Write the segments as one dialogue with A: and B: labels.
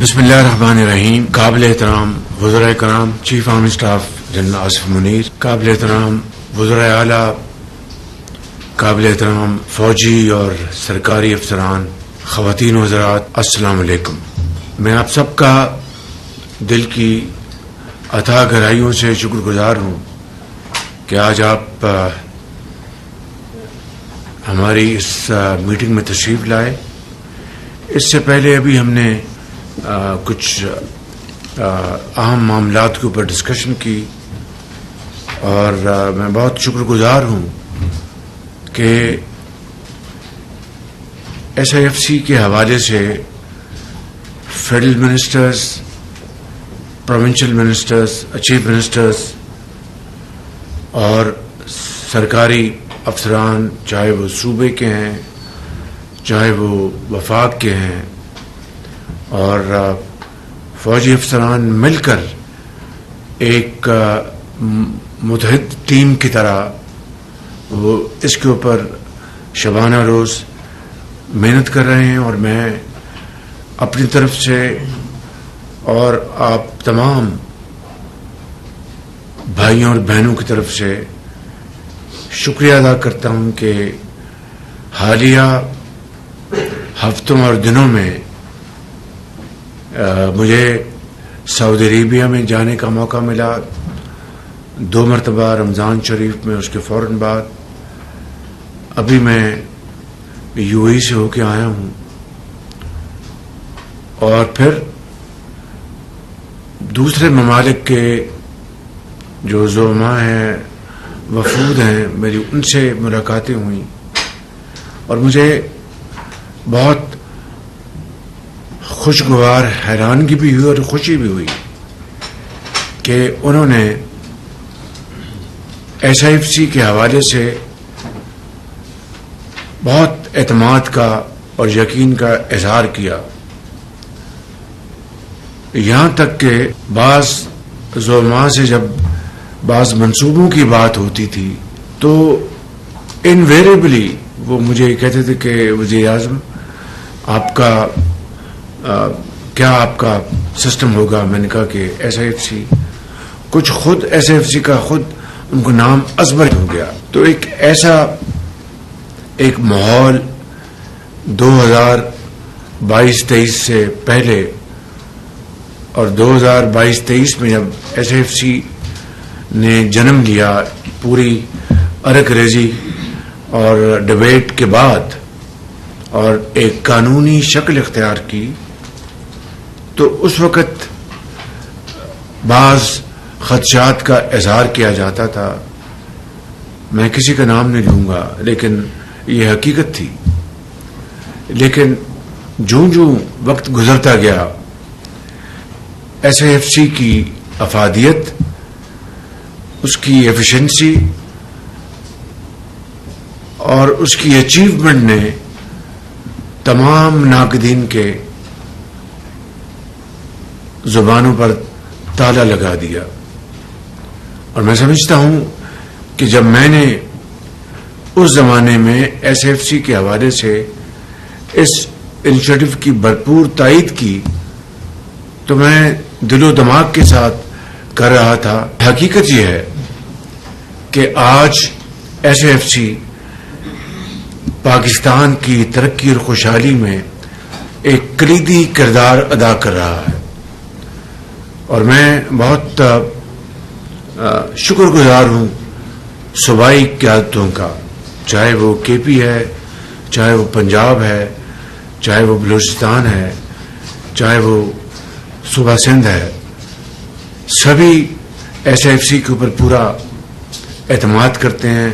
A: بسم اللہ الرحمن الرحیم. قابل احترام وزراء کرام، chief army staff general Asif Munir, قابل احترام وزراء اعلیٰ، قابل احترام فوجی اور سرکاری افسران، خواتین و حضرات، السلام علیکم. میں آپ سب کا دل کی اتھاہ گہرائیوں سے شکر گزار ہوں کہ آج آپ ہماری اس میٹنگ میں تشریف لائے. اس سے پہلے ابھی ہم نے کچھ اہم معاملات کے اوپر ڈسکشن کی اور میں بہت شکر گزار ہوں کہ ایس آئی ایف سی کے حوالے سے federal ministers, provincial ministers, chief ministers اور سرکاری افسران، چاہے وہ صوبے کے ہیں چاہے وہ وفاق کے ہیں، اور فوجی افسران مل کر ایک متحد ٹیم کی طرح وہ اس کے اوپر شبانہ روز محنت کر رہے ہیں. اور میں اپنی طرف سے اور آپ تمام بھائیوں اور بہنوں کی طرف سے شکریہ ادا کرتا ہوں کہ حالیہ ہفتوں اور دنوں میں مجھے سعودی عربیہ میں جانے کا موقع ملا 2 مرتبہ رمضان شریف میں، اس کے فوراً بعد ابھی میں یو اے سے ہو کے آیا ہوں، اور پھر دوسرے ممالک کے جو زعماء ہیں، وفود ہیں، میری ان سے ملاقاتیں ہوئیں اور مجھے بہت خوشگوار حیرانگی بھی ہوئی اور خوشی بھی ہوئی کہ انہوں نے ایس آئی ایف سی کے حوالے سے بہت اعتماد کا اور یقین کا اظہار کیا. یہاں تک کہ بعض زعماء سے جب بعض منصوبوں کی بات ہوتی تھی تو انویریبلی وہ مجھے کہتے تھے کہ وزیر اعظم آپ کا کیا آپ کا سسٹم ہوگا. میں نے کہا کہ ایس آئی ایف سی، کچھ خود ایس آئی ایف سی کا خود ان کو نام ازبر ہو گیا. تو ایک ایسا ایک ماحول 2022-23 سے پہلے اور 2022-23 میں جب ایس آئی ایف سی نے جنم لیا، پوری ارک ریزی اور ڈبیٹ کے بعد اور ایک قانونی شکل اختیار کی، تو اس وقت بعض خدشات کا اظہار کیا جاتا تھا. میں کسی کا نام نہیں لوں گا لیکن یہ حقیقت تھی. لیکن جوں جوں وقت گزرتا گیا، ایس آئی ایف سی کی افادیت، اس کی ایفیشنسی اور اس کی اچیومنٹ نے تمام ناقدین کے زبانوں پر تالا لگا دیا. اور میں سمجھتا ہوں کہ جب میں نے اس زمانے میں ایس ایف سی کے حوالے سے اس انیشیٹو کی بھرپور تائید کی تو میں دل و دماغ کے ساتھ کر رہا تھا. حقیقت یہ ہے کہ آج ایس ایف سی پاکستان کی ترقی اور خوشحالی میں ایک کلیدی کردار ادا کر رہا ہے، اور میں بہت شکر گزار ہوں صوبائی قیادتوں کا، چاہے وہ کے پی ہے، چاہے وہ پنجاب ہے، چاہے وہ بلوچستان ہے، چاہے وہ صوبہ سندھ ہے. سبھی ایس ایف سی کے اوپر پورا اعتماد کرتے ہیں.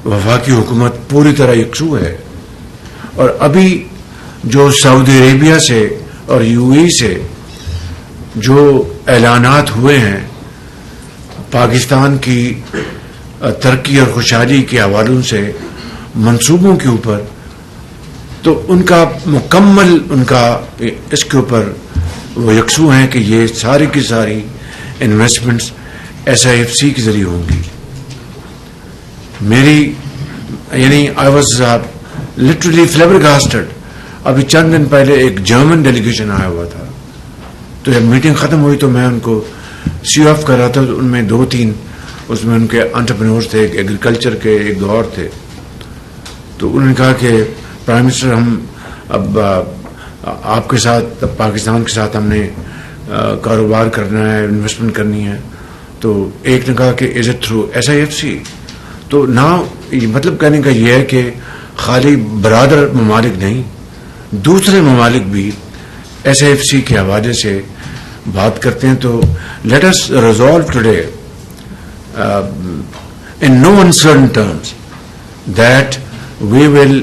A: وفاقی حکومت پوری طرح یکسو ہے، اور ابھی جو سعودی عربیہ سے اور یو اے سے جو اعلانات ہوئے ہیں پاکستان کی ترقی اور خوشحالی کے حوالوں سے منصوبوں کے اوپر، تو ان کا مکمل ان کا اس کے اوپر وہ یکسو ہیں کہ یہ ساری کی ساری investments S I F C کے ذریعے ہوں گی. میری یعنی آئی واز لٹرلی فلیبرگاسٹڈ. ابھی چند دن پہلے ایک جرمن ڈیلیگیشن آیا ہوا تھا تو جب میٹنگ ختم ہوئی تو میں ان کو سی آف کر رہا تھا. ان میں 2-3 اس میں ان کے انٹرپرینورز تھے, ایگریکلچر کے ایک 2 اور تھے. تو انہوں نے کہا کہ پرائم منسٹر ہم اب آپ کے ساتھ, پاکستان کے ساتھ ہم نے کاروبار کرنا ہے, انویسٹمنٹ کرنی ہے. تو ایک نے کہا کہ از اٹ تھرو SIFC. تو نہ مطلب کہنے کا یہ ہے کہ خالی برادر ممالک نہیں, دوسرے ممالک بھی SIFC کے حوالے سے بات کرتے ہیں. تو let us resolve today in no uncertain terms that we will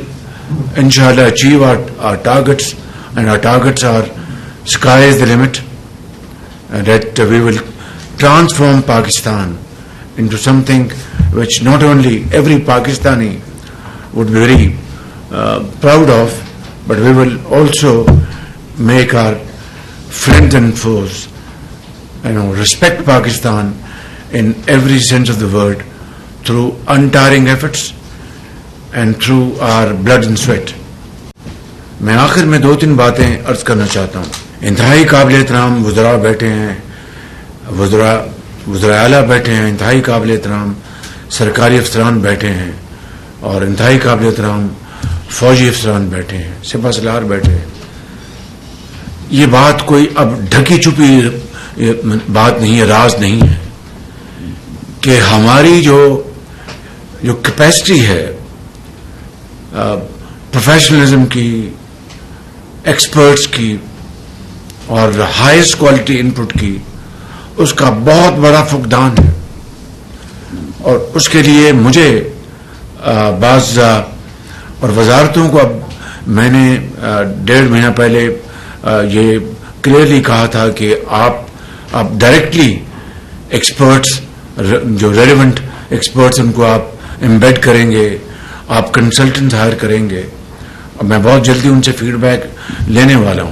A: inshallah achieve our targets, and our targets are sky is the limit, that we will transform Pakistan into something which not only every Pakistani would be very proud of, but we will also make our friends and foes respect Pakistan in every sense of the word through untiring efforts and through our blood and sweat. میں آخر میں 2-3 باتیں عرض کرنا چاہتا ہوں. انتہائی قابل احترام وزراء بیٹھے ہیں, وزراء اعلیٰ بیٹھے ہیں, انتہائی قابل احترام سرکاری افسران بیٹھے ہیں, اور انتہائی قابل احترام فوجی افسران بیٹھے ہیں, سپہ سالار بیٹھے ہیں. یہ بات کوئی اب ڈھکی چھپی بات نہیں ہے, راز نہیں ہے کہ ہماری جو کیپیسٹی ہے پروفیشنلزم کی, ایکسپرٹس کی اور ہائیسٹ کوالٹی ان پٹ کی, اس کا بہت بڑا فقدان ہے. اور اس کے لیے مجھے بعض اور وزارتوں کو, اب میں نے 1.5 مہینہ پہلے یہ کلیئرلی کہا تھا کہ آپ ڈائریکٹلی ایکسپرٹس, جو ریلیونٹ ایکسپرٹس, ان کو آپ امبیڈ کریں گے, آپ کنسلٹنٹ ہائر کریں گے, اور میں بہت جلدی ان سے فیڈ بیک لینے والا ہوں.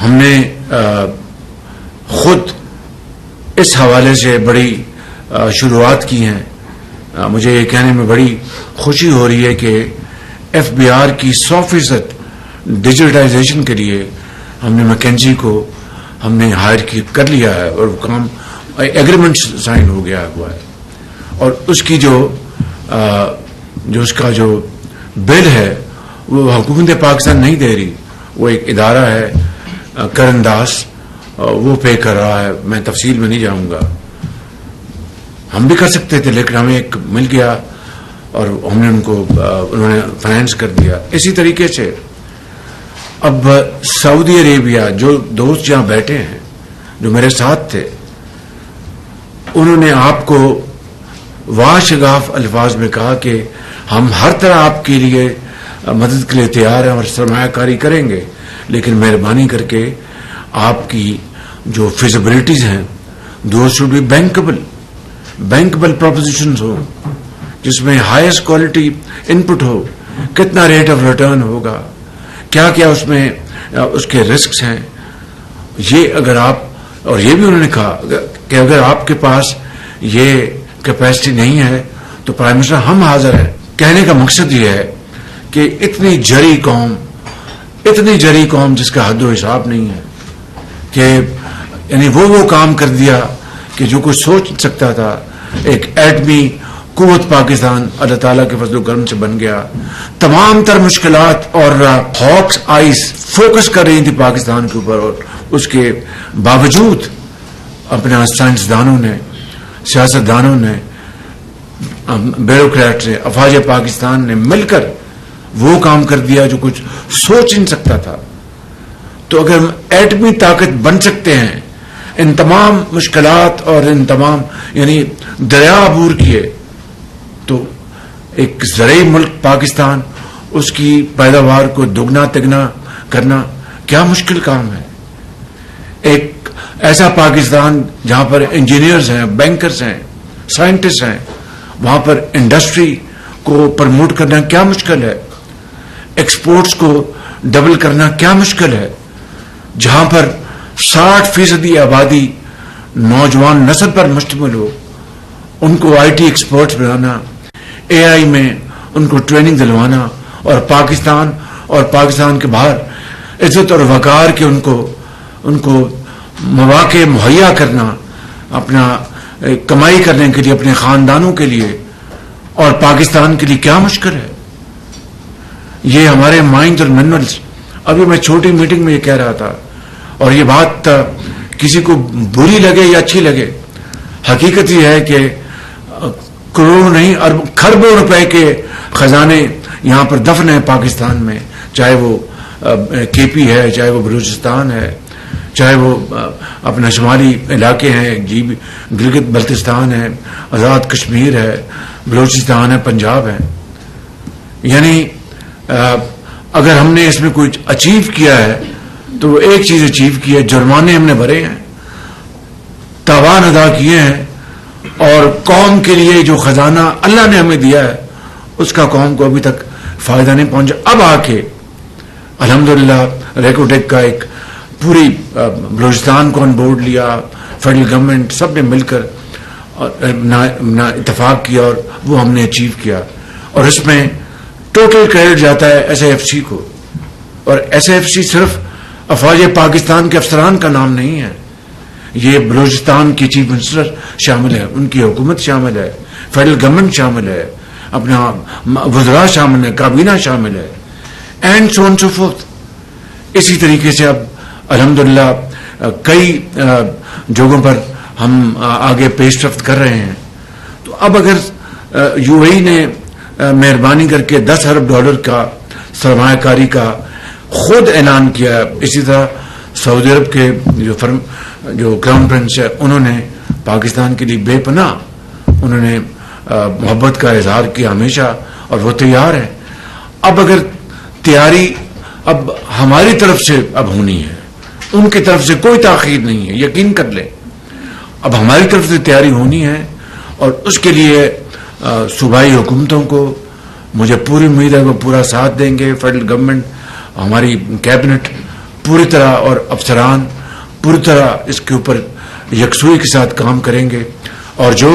A: ہم نے خود اس حوالے سے بڑی شروعات کی ہیں. مجھے یہ کہنے میں بڑی خوشی ہو رہی ہے کہ FBR کی 100% ڈیجیٹائزیشن کے لیے ہم نے میکنزی کو ہم نے ہائر کر لیا ہے, اور وہ کام ایگریمنٹ سائن ہو گیا ہوا ہے. اور اس کی جو اس کا جو بل ہے وہ حکومت پاکستان نہیں دے رہی, وہ ایک ادارہ ہے کرن داس, وہ پے کر رہا ہے. میں تفصیل میں نہیں جاؤں گا. ہم بھی کر سکتے تھے لیکن ہمیں ایک مل گیا اور ہم نے انہوں نے فائنینس کر دیا. اسی طریقے سے اب سعودی عربیہ, جو دوست جہاں بیٹھے ہیں جو میرے ساتھ تھے, انہوں نے آپ کو واشگاف الفاظ میں کہا کہ ہم ہر طرح آپ کے لیے مدد کے لیے تیار ہیں اور سرمایہ کاری کریں گے, لیکن مہربانی کر کے آپ کی جو فیزیبلٹیز ہیں دوز شوڈ بی بینکبل پروپوزیشنز ہو, جس میں ہائیسٹ کوالٹی ان پٹ ہو, کتنا ریٹ آف ریٹرن ہوگا, کیا کیا اس میں اس کے رسکس ہیں. یہ اگر آپ, اور یہ بھی انہوں نے کہا کہ اگر آپ کے پاس یہ کیپیسٹی نہیں ہے تو پرائم منسٹر ہم حاضر ہیں. کہنے کا مقصد یہ ہے کہ اتنی جری قوم جس کا حد و حساب نہیں ہے, کہ یعنی وہ کام کر دیا کہ جو کوئی سوچ سکتا تھا. ایک ایٹمی قوت پاکستان اللہ تعالیٰ کے فضل و کرم سے بن گیا. تمام تر مشکلات اور ہاکس آئیز فوکس کر رہی تھی پاکستان کے اوپر, اور اس کے باوجود اپنے سائنسدانوں نے, سیاستدانوں نے, بیوروکریٹ نے, افواج پاکستان نے مل کر وہ کام کر دیا جو کچھ سوچ نہیں سکتا تھا. تو اگر ہم ایٹمی طاقت بن سکتے ہیں, ان تمام مشکلات اور ان تمام یعنی دریا عبور کیے, تو ایک زرعی ملک پاکستان, اس کی پیداوار کو دگنا تگنا کرنا کیا مشکل کام ہے. ایک ایسا پاکستان جہاں پر انجینئرز ہیں, بینکرز ہیں, سائنٹسٹ ہیں, وہاں پر انڈسٹری کو پروموٹ کرنا کیا مشکل ہے, ایکسپورٹس کو ڈبل کرنا کیا مشکل ہے. جہاں پر 60% آبادی نوجوان نسل پر مشتمل ہو, ان کو IT ایکسپرٹس بنانا, AI میں ان کو ٹریننگ دلوانا, اور پاکستان کے باہر عزت اور وقار کے ان کو ان کو مواقع مہیا کرنا اپنا کمائی کرنے کے لیے اپنے خاندانوں کے لیے اور پاکستان کے لیے کیا مشکل ہے. یہ ہمارے مائنڈ اور منولز. ابھی میں چھوٹی میٹنگ میں یہ کہہ رہا تھا اور یہ بات کسی کو بری لگے یا اچھی لگے, حقیقت یہ ہے کہ کروڑوں نہیں کھربوں روپے کے خزانے یہاں پر دفن ہیں پاکستان میں, چاہے وہ کے پی ہے, چاہے وہ بلوچستان ہے, چاہے وہ اپنا شمالی علاقے ہیں, گلگت بلتستان ہے, آزاد کشمیر ہے, بلوچستان ہے, پنجاب ہے. یعنی اگر ہم نے اس میں کچھ اچیو کیا ہے تو وہ ایک چیز اچیو کی ہے, جرمانے ہم نے بھرے ہیں, تاوان ادا کیے ہیں, اور قوم کے لیے جو خزانہ اللہ نے ہمیں دیا ہے اس کا قوم کو ابھی تک فائدہ نہیں پہنچا. اب آ کے الحمدللہ ریکوٹیک کا ایک پوری بلوچستان کو آن بورڈ لیا, فیڈرل گورنمنٹ سب نے مل کر اتفاق کیا اور وہ ہم نے اچیو کیا. اور اس میں ٹوٹل کریڈٹ جاتا ہے ایس اے ایف سی کو, اور ایس اے ایف سی صرف افواج پاکستان کے افسران کا نام نہیں ہے, یہ بلوچستان کی چیف منسٹر شامل ہے, ان کی حکومت شامل ہے, فیڈرل گورنمنٹ شامل ہے, اپنا وزراء شامل ہے, کابینہ شامل ہے, and so on so forth. اسی طریقے سے اب الحمدللہ کئی جگہوں پر ہم آگے پیش رفت کر رہے ہیں. تو اب اگر یو اے ای نے مہربانی کر کے $10 ارب کا سرمایہ کاری کا خود اعلان کیا, اسی طرح سعودی عرب کے جو کراؤن پرنس ہے انہوں نے پاکستان کے لیے بے پناہ انہوں نے محبت کا اظہار کیا ہمیشہ, اور وہ تیار ہیں. اب اگر تیاری اب ہماری طرف سے اب ہونی ہے, ان کی طرف سے کوئی تاخیر نہیں ہے, یقین کر لیں. اب ہماری طرف سے تیاری ہونی ہے, اور اس کے لیے صوبائی حکومتوں کو مجھے پوری امید ہے وہ پورا ساتھ دیں گے. فیڈرل گورنمنٹ, ہماری کیبنٹ پوری طرح اور افسران پوری طرح اس کے اوپر یکسوئی کے ساتھ کام کریں گے, اور جو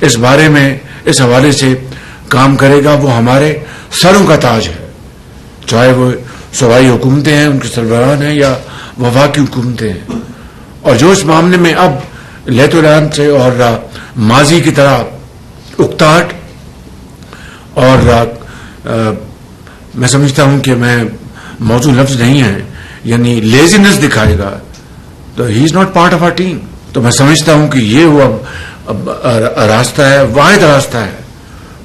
A: اس بارے میں اس حوالے سے کام کرے گا وہ ہمارے سروں کا تاج ہے, چاہے وہ صوبائی حکومتیں ہیں, ان کے سربراہان ہیں, یا وفاقی حکومتیں ہیں. اور جو اس معاملے میں اب لیت العلم سے اور ماضی کی طرح اکتاہٹ اور میں سمجھتا ہوں کہ میں موضوع لفظ نہیں ہے, یعنی لیزینس دکھائے گا, تو he is not part of our team. تو میں سمجھتا ہوں کہ یہ وہ اب راستہ ہے, واحد راستہ ہے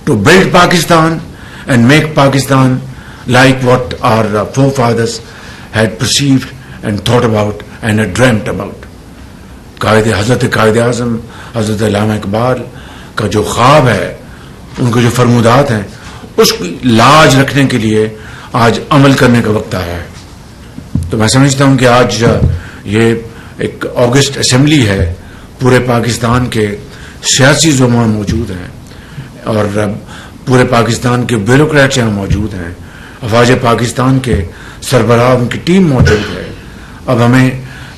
A: to build Pakistan and make Pakistan like what our forefathers had perceived and thought about and had dreamt about. حضرت قائد اعظم حضرت علامہ اقبال کا جو خواب ہے, ان کے جو فرمودات ہیں, اس کی لاج رکھنے کے لیے آج عمل کرنے کا وقت آیا ہے. تو میں سمجھتا ہوں کہ آج یہ ایک اگست اسمبلی ہے, پورے پاکستان کے سیاسی زعماء موجود ہیں, اور پورے پاکستان کے بیوروکریٹس یہاں موجود ہیں, افواج پاکستان کے سربراہ ان کی ٹیم موجود ہے. اب ہمیں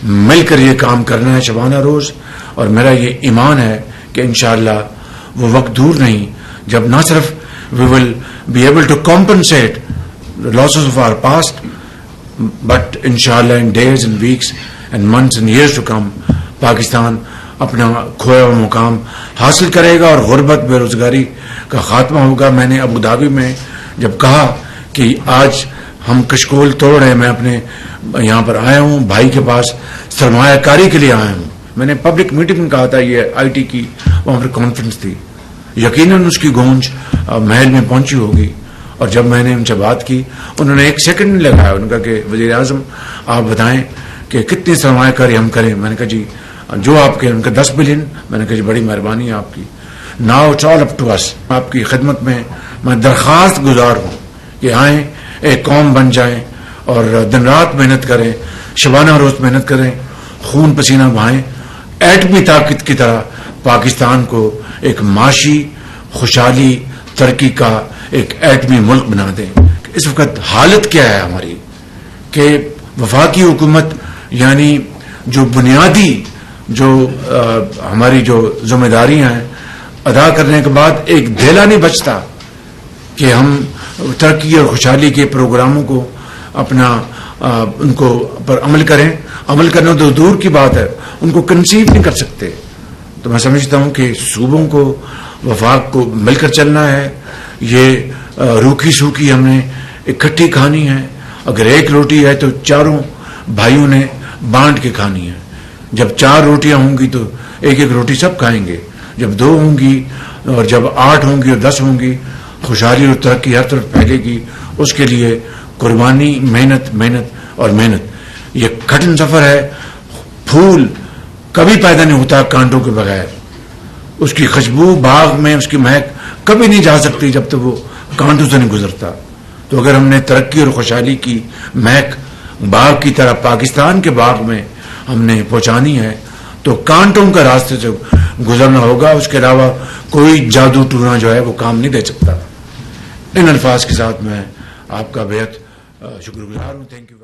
A: مل کر یہ کام کرنا ہے شبانہ روز, اور میرا یہ ایمان ہے کہ انشاءاللہ وہ وقت دور نہیں جب نہ صرف we will be able to compensate the losses of our past, but inshallah in days and weeks and months and years to come Pakistan اپنا کھویا ہوا مقام حاصل کرے گا, اور غربت بے روزگاری کا خاتمہ ہوگا. میں نے ابو دھابی میں جب کہا کہ آج ہم کشکول توڑ رہے ہیں, میں اپنے یہاں پر آیا ہوں, بھائی کے پاس سرمایہ کاری کے لیے آیا ہوں. میں نے پبلک میٹنگ میں کہا تھا, یہ آئی ٹی کی وہاں پر کانفرنس تھی, یقیناً اس کی گونج محل میں پہنچی ہوگی. اور جب میں نے ان سے بات کی, انہوں نے 1 سیکنڈ نہیں لگایا, انہوں نے کہا کہ وزیر اعظم آپ بتائیں کہ کتنی سرمایہ کاری ہم کریں. میں نے کہا جی جو آپ کے, ان کا 10 بلین. میں نے کہا جی بڑی مہربانی ہے آپ کی, now it's all up to us. آپ کی خدمت میں درخواست گزار ہوں کہ آئیں, ایک قوم بن جائیں, اور دن رات محنت کریں, شبانہ روز محنت کریں, خون پسینہ بہائیں, ایٹمی طاقت کی طرح پاکستان کو ایک معاشی خوشحالی ترقی کا ایک ایٹمی ملک بنا دیں. اس وقت حالت کیا ہے ہماری کہ وفاقی حکومت یعنی جو بنیادی جو ہماری جو ذمہ داریاں ہیں ادا کرنے کے بعد ایک دھیلا نہیں بچتا کہ ہم ترقی اور خوشحالی کے پروگراموں کو اپنا ان کو پر عمل کریں. عمل کرنا تو دور کی بات ہے, ان کو کنسیو نہیں کر سکتے. تو میں سمجھتا ہوں کہ صوبوں کو, وفاق کو مل کر چلنا ہے. یہ روکھی سوکھی ہم نے اکٹھی کھانی ہے. اگر ایک روٹی ہے تو چاروں بھائیوں نے بانٹ کے کھانی ہے. جب 4 روٹیاں ہوں گی تو ایک ایک روٹی سب کھائیں گے. جب 2 ہوں گی اور جب 8 ہوں گی اور 10 ہوں گی, خوشحالی اور ترقی ہر طرف پھیلے گی. اس کے لیے قربانی, محنت, محنت اور محنت. یہ کٹھن سفر ہے. پھول کبھی پیدا نہیں ہوتا کانٹوں کے بغیر. اس کی خوشبو باغ میں, اس کی مہک کبھی نہیں جا سکتی جب تک وہ کانٹوں سے نہیں گزرتا. تو اگر ہم نے ترقی اور خوشحالی کی مہک باغ کی طرح پاکستان کے باغ میں ہم نے پہنچانی ہے تو کانٹوں کا راستے سے گزرنا ہوگا. اس کے علاوہ کوئی جادو ٹونا جو ہے وہ کام نہیں دے سکتا. ان الفاظ کے ساتھ میں آپ کا بہت شکر گزار ہوں. Thank you.